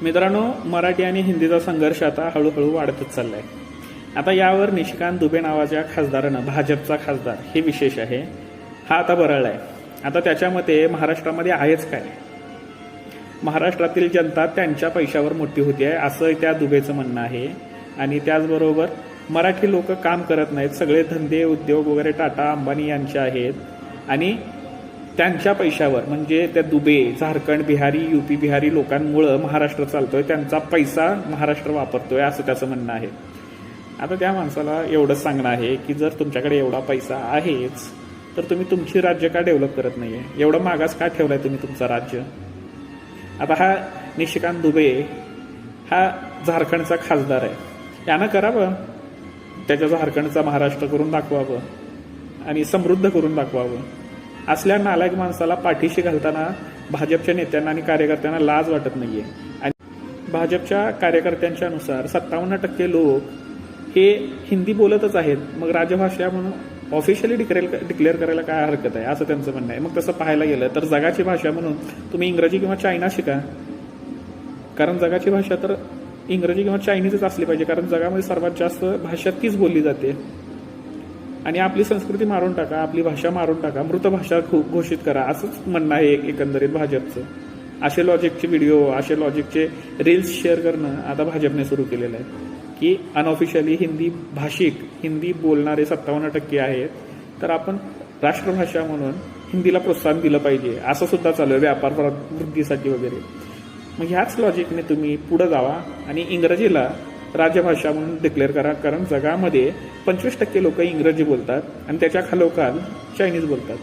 मित्रांनो, मराठी आणि हिंदीचा संघर्ष आता हळूहळू वाढतच चाललाय. आता यावर निशिकांत दुबे नावाच्या खासदारानं, भाजपचा खासदार, हे विशेष आहे, हा आता बरळलाय. आता त्याच्या मते महाराष्ट्रामध्ये आहेच काय, महाराष्ट्रातील जनता त्यांच्या पैशावर मोठी होती आहे असं त्या दुबेचं म्हणणं आहे. आणि त्याचबरोबर मराठी लोक काम करत नाहीत, सगळे धंदे उद्योग वगैरे टाटा अंबानी यांचे आहेत आणि त्यांच्या पैशावर म्हणजे त्या दुबे, झारखंड, बिहारी, यूपी बिहारी लोकांमुळं महाराष्ट्र चालतोय, त्यांचा पैसा महाराष्ट्र वापरतोय असं त्याचं म्हणणं आहे. आता त्या माणसाला एवढंच सांगणं आहे की जर तुमच्याकडे एवढा पैसा आहेच तर तुम्ही तुमची राज्य का डेव्हलप करत नाहीये, एवढं मागास का ठेवलाय तुम्ही तुमचं राज्य. आता हा निशिकांत दुबे हा झारखंडचा खासदार आहे, त्यानं करावं, त्याच्या झारखंडचा महाराष्ट्र करून दाखवावं आणि समृद्ध करून दाखवावं. असल्या नालायक माणसाला पाठीशी घालताना भाजपच्या नेत्यांना आणि कार्यकर्त्यांना लाज वाटत नाहीये. आणि भाजपच्या कार्यकर्त्यांच्या नुसार 57% लोक हे हिंदी बोलतच आहेत, मग राजभाषा म्हणून ऑफिशियली डिक्लेअर करायला काय हरकत आहे असं त्यांचं म्हणणं आहे. मग तसं पाहायला गेलं तर जगाची भाषा म्हणून तुम्ही इंग्रजी किंवा चायना शिका, कारण जगाची भाषा तर इंग्रजी किंवा चायनीजच असली पाहिजे, कारण जगामध्ये सर्वात जास्त भाषा तीच बोलली जाते. आणि आपली संस्कृती मारून टाका, आपली भाषा मारून टाका, मृत भाषा घोषित करा असंच म्हणणं आहे एकंदरीत भाजपचं. असे लॉजिकचे व्हिडिओ, असे लॉजिकचे रील्स शेअर करणं आता भाजपने सुरू केलेलं आहे की अनऑफिशियली हिंदी भाषिक, हिंदी बोलणारे 57% आहेत, तर आपण राष्ट्रभाषा म्हणून हिंदीला प्रोत्साहन दिलं पाहिजे असं सुद्धा चालू आहे व्यापार वृद्धीसाठी वगैरे. मग ह्याच लॉजिकने तुम्ही पुढे जावा आणि इंग्रजीला राजभाषा म्हणून डिक्लेअर करा, कारण जगामध्ये 25% लोक इंग्रजी बोलतात आणि त्याच्या खालोखाल चायनीज बोलतात.